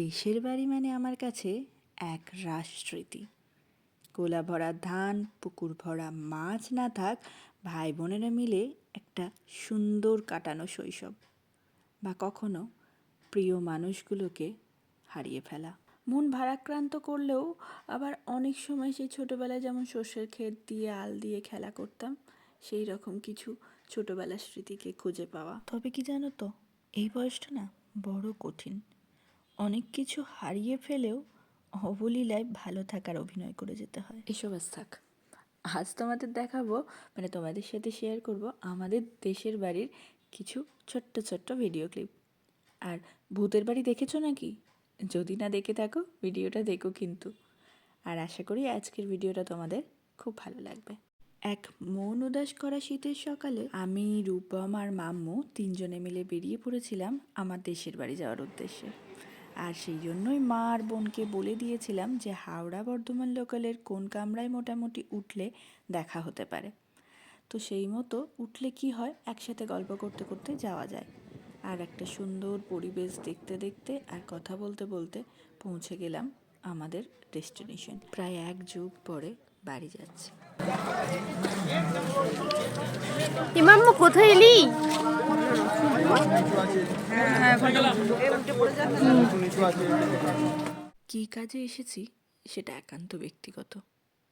দেশের বাড়ি মানে আমার কাছে এক রাজস্মৃতি। গোলা ভরা ধান, পুকুর ভরা মাছ না থাক, ভাই বোনেরা মিলে একটা সুন্দর কাটানো শৈশব, বা কখনো প্রিয় মানুষগুলোকে হারিয়ে ফেলা। মন ভারাক্রান্ত করলেও আবার অনেক সময় সেই ছোটোবেলায় যেমন সর্ষের ক্ষেত দিয়ে আল দিয়ে খেলা করতাম, সেই রকম কিছু ছোটোবেলার স্মৃতিকে খুঁজে পাওয়া। তবে কি জানো তো, এই বয়সটা না বড় কঠিন। অনেক কিছু হারিয়ে ফেলেও অবলীলায় ভালো থাকার অভিনয় করে যেতে হয়। এসব আজ থাক, আজ তোমাদের দেখাবো, মানে তোমাদের সাথে শেয়ার করব আমাদের দেশের বাড়ির কিছু ছোট্ট ছোট্ট ভিডিও ক্লিপ। আর ভূতের বাড়ি দেখেছো নাকি? যদি না দেখে থাকো ভিডিওটা দেখো কিন্তু। আর আশা করি আজকের ভিডিওটা তোমাদের খুব ভালো লাগবে। এক মন উদাস করা শীতের সকালে আমি, রূপম আর মাম্মু তিনজনে মিলে বেরিয়ে পড়েছিলাম আমার দেশের বাড়ি যাওয়ার উদ্দেশ্যে। আর সেই জন্যই মা আর বোনকে বলে দিয়েছিলাম যে হাওড়া বর্ধমান লোকালের কোন কামরায় মোটামুটি উঠলে দেখা হতে পারে। তো সেই মতো উঠলে কি হয়, একসাথে গল্প করতে করতে যাওয়া যায়। আর একটা সুন্দর পরিবেশ দেখতে দেখতে আর কথা বলতে বলতে পৌঁছে গেলাম আমাদের ডেস্টিনেশন। প্রায় এক যুগ পরে বাড়ি যাচ্ছি। মাম্মু কোথায় এলি? কী কাজে এসেছি সেটা একান্ত ব্যক্তিগত,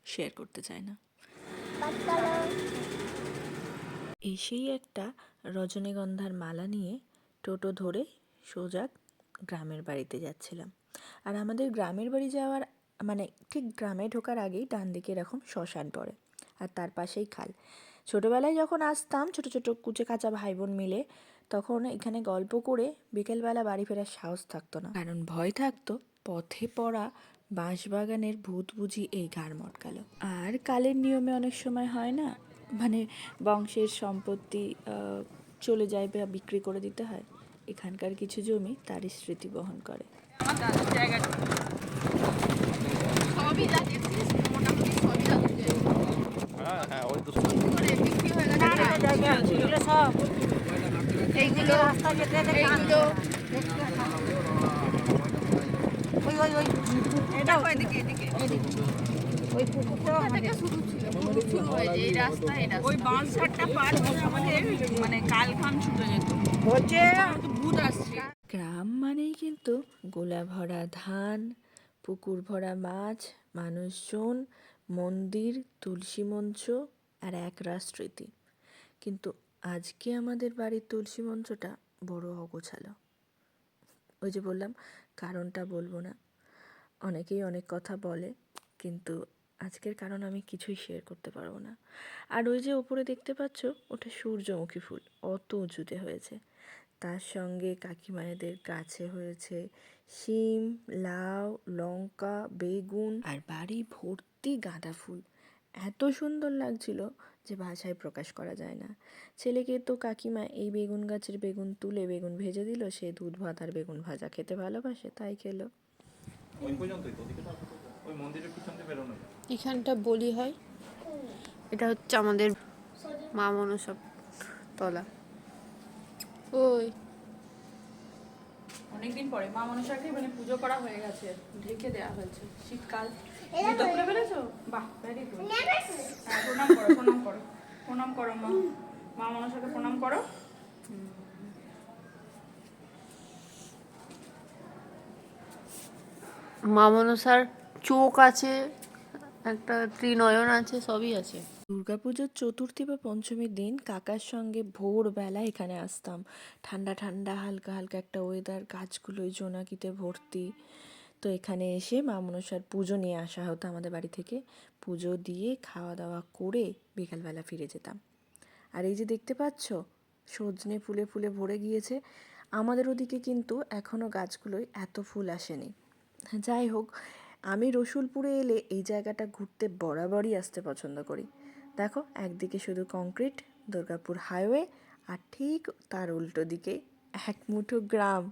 শেয়ার করতে চাই না। এসেই একটা রজনীগন্ধার মালা নিয়ে টোটো ধরে সোজা গ্রামের বাড়িতে যাচ্ছিলাম। আর আমাদের গ্রামের বাড়ি যাওয়ার মানে ঠিক গ্রামে ঢোকার আগেই ডান দিকে এরকম শ্মশান পড়ে, আর তার পাশেই খাল। ছোটোবেলায় যখন আসতাম ছোটো ছোটো কুচে কাঁচা ভাই বোন মিলে, তখন এখানে গল্প করে বিকেলবেলা বাড়ি ফেরার সাহস থাকতো না, কারণ ভয় থাকতো পথে পড়া বাঁশবাগানের ভূত বুঝি এই ঘাড় মটকালো। আর কালের নিয়মে অনেক সময় হয় না, মানে বংশের সম্পত্তি চলে যায় বা বিক্রি করে দিতে হয়। এখানকার কিছু জমি তারই স্মৃতি বহন করে। ওই বাঁশঝাড়টা পার হয়ে আমাদের মানে কালঘাম ছুটে যেত, ভূত আসছে। গ্রাম মানেই কিন্তু গোলা ভরা ধান, পুকুর ভরা মাছ, মানুষজন, মন্দির, তুলসী মঞ্চ আর একরাশ স্মৃতি। কিন্তু আজকে আমাদের বাড়ির তুলসী মঞ্চটা বড় অগোছালো। ওই যে বললাম, কারণটা বলবো না, অনেকেই অনেক কথা বলে, কিন্তু আজকের কারণ আমি কিছুই শেয়ার করতে পারবো না। আর ওই যে ওপরে দেখতে পাচ্ছ, ওটা সূর্যমুখী ফুল, অত উঁচুতে হয়েছে। তার সঙ্গে কাকিমায়েদের গাছে হয়েছে শিম, লাউ, লঙ্কা, বেগুন, আর বাড়ি ভর্তি গাঁদা ফুল। এত সুন্দর লাগছিল যে ভাষায় প্রকাশ করা যায় না। ছেলেকে তো কাকিমা এই বেগুন গাছের বেগুন তুলে বেগুন ভেজে দিল, সে দুধ ভাত আর বেগুন ভাজা খেতে ভালোবাসে, তাই খেলো। এখানটা বলি হয়, এটা হচ্ছে আমাদের মা মনসা তলা। ওই অনেকদিন পরে মা মনসাকে মানে পুজো করা হয়ে গেছে, ঢেকে দেওয়া হয়েছে। শীতকাল জুতো খুলে ফেলেছো? বাহ, ভেরি গুড। হ্যাঁ, প্রণাম করো, প্রণাম করো, প্রণাম করো মা, মা মনসাকে প্রণাম করো। মা মনসার চোখ আছে, একটা ত্রিনয়ন আছে, সবই আছে। দুর্গাপুজোর চতুর্থী বা পঞ্চমীর দিন কাকার সঙ্গে ভোরবেলা এখানে আসতাম। ঠান্ডা ঠান্ডা হালকা হালকা একটা ওয়েদার, গাছগুলোই জোনাকিতে ভর্তি। তো এখানে এসে মা মনসার পুজো নিয়ে আসা হতো আমাদের বাড়ি থেকে। পুজো দিয়ে খাওয়া দাওয়া করে বিকালবেলা ফিরে যেতাম। আর এই যে দেখতে পাচ্ছ, সজনে ফুলে ফুলে ভরে গিয়েছে। আমাদের ওদিকে কিন্তু এখনও গাছগুলোয় এত ফুল আসেনি। যাই হোক, আমি রসুলপুরে এলে এই জায়গাটা ঘুরতে বরাবরই আসতে পছন্দ করি। দেখো, একদিকে শুধু কংক্রিট, দুর্গাপুর হাইওয়ে, আর ঠিক তার উল্টো দিকে এক মুঠো গ্রাম।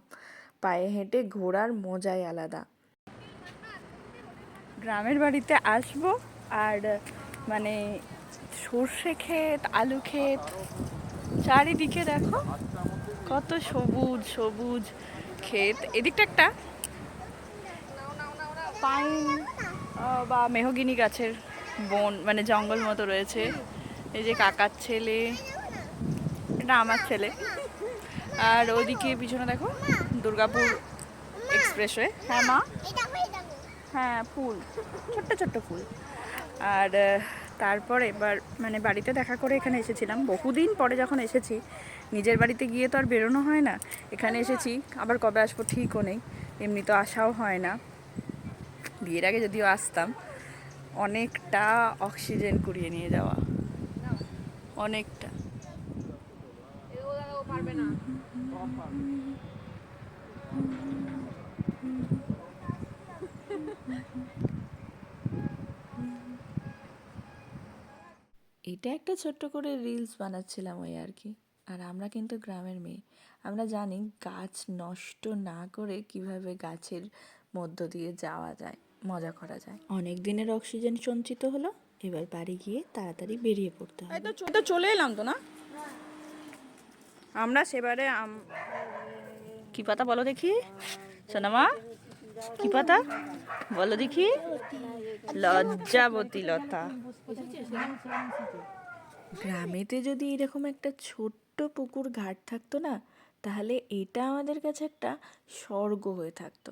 পায়ে হেঁটে ঘোরার মজাই আলাদা। গ্রামের বাড়িতে আসবো আর মানে সর্ষে ক্ষেত, আলু ক্ষেত, চারিদিকে দেখো কত সবুজ সবুজ ক্ষেত। এদিকটা একটা পাইন বা মেহগিনি গাছের বন মানে জঙ্গল মতো রয়েছে। এই যে কাকার ছেলে, এটা আমার ছেলে। আর ওদিকে পিছনে দেখো দুর্গাপুর এক্সপ্রেসওয়ে। হ্যাঁ মা, হ্যাঁ ফুল, ছোট্ট ছোট্ট ফুল। আর তারপরে এবার মানে বাড়িতে দেখা করে এখানে এসেছিলাম বহুদিন পরে। যখন এসেছি নিজের বাড়িতে গিয়ে তো আর বেরোনো হয় না, এখানে এসেছি। আবার কবে আসবো ঠিকও নেই, এমনি তো আসাও হয় না। বিয়ের আগে যদিও আসতাম। অনেকটা অক্সিজেন কুড়িয়ে নিয়ে যাওয়া, অনেকটা। এটা একটা ছোট্ট করে রিলস বানাচ্ছিলাম ওই আর কি। আর আমরা কিন্তু গ্রামের মেয়ে, আমরা জানি গাছ নষ্ট না করে কিভাবে গাছের মধ্য দিয়ে যাওয়া যায়, মজা করা যায়। অনেক দিনের অক্সিজেন সঞ্চিত হলো, এবার বাড়ি গিয়ে তাড়াতাড়ি বেরিয়ে পড়তে হবে। তো চলে এলাম তো না আমরা সেবারে। কি পাতা বলো দেখি সোনামা, কি পাতা বলো দেখি? লজ্জাবতী লতা। গ্রামেতে যদি এরকম একটা ছোট্ট পুকুর ঘাট থাকতো না, তাহলে এটা আমাদের কাছে একটা স্বর্গ হয়ে থাকতো।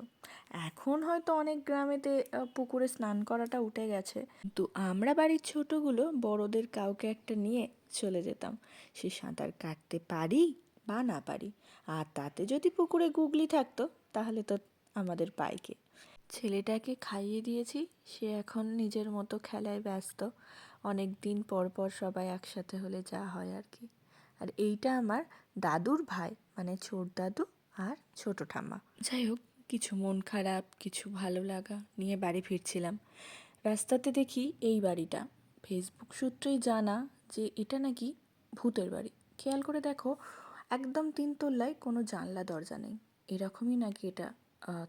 এখন হয়তো অনেক গ্রামেতে পুকুরে স্নান করাটা উঠে গেছে, কিন্তু আমরা বাড়ির ছোটগুলো বড়দের কাউকে একটা নিয়ে চলে যেতাম। সে সাঁতার কাটতে পারি বা না পারি, আর তাতে যদি পুকুরে গুগলি থাকতো তাহলে তো আমাদের পাইকে। ছেলেটাকে খাইয়ে দিয়েছি, সে এখন নিজের মতো খেলায় ব্যস্ত। অনেক দিন পর পর সবাই একসাথে হলে যা হয় আর কি। আর এইটা আমার দাদুর ভাই, মানে ছোট দাদু আর ছোট ঠাম্মা। যাই হোক, কিছু মন খারাপ, কিছু ভালো লাগা নিয়ে বাড়ি ফিরছিলাম। রাস্তাতে দেখি এই বাড়িটা, ফেসবুক সূত্রেই জানা যে এটা নাকি ভূতের বাড়ি। খেয়াল করে দেখো, একদম তিনতলায় কোনো জানলা দরজা নেই, এরকমই নাকি এটা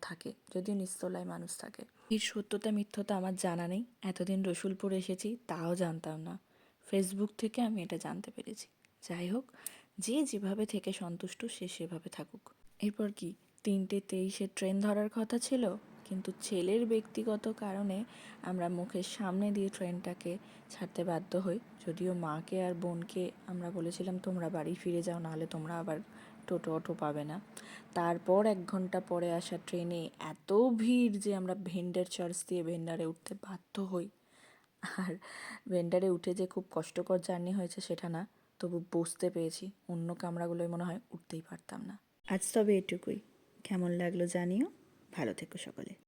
থাকে, যদিও নিচতলায় মানুষ থাকে। এর সত্যতা মিথ্যতা আমার জানা নেই, এতদিন রসুলপুর এসেছি তাও জানতাম না। ফেসবুক থেকে আমি এটা জানতে পেরেছি। যাই হোক, যে যেভাবে থেকে সন্তুষ্ট সে সেভাবে থাকুক। এরপর কি 3:23 ট্রেন ধরার কথা ছিল, কিন্তু ছেলের ব্যক্তিগত কারণে আমরা মুখের সামনে দিয়ে ট্রেনটাকে ছাড়তে বাধ্য হই। যদিও মাকে আর বোনকে আমরা বলেছিলাম তোমরা বাড়ি ফিরে যাও, নাহলে তোমরা আবার টোটো অটো পাবে না। তারপর 1 ঘন্টা পরে আসা ট্রেনে এত ভিড় যে আমরা ভেন্ডার চার্জ দিয়ে ভেন্ডারে উঠতে বাধ্য হই। আর ভেন্ডারে উঠে যে খুব কষ্টকর জার্নি হয়েছে সেটা না, তবু বসতে পেয়েছি। অন্য কামরাগুলোয় মনে হয় উঠতেই পারতাম না। আজ তবে এটুকুই। কেমন লাগলো জানিও। ভালো থেকো সকলে।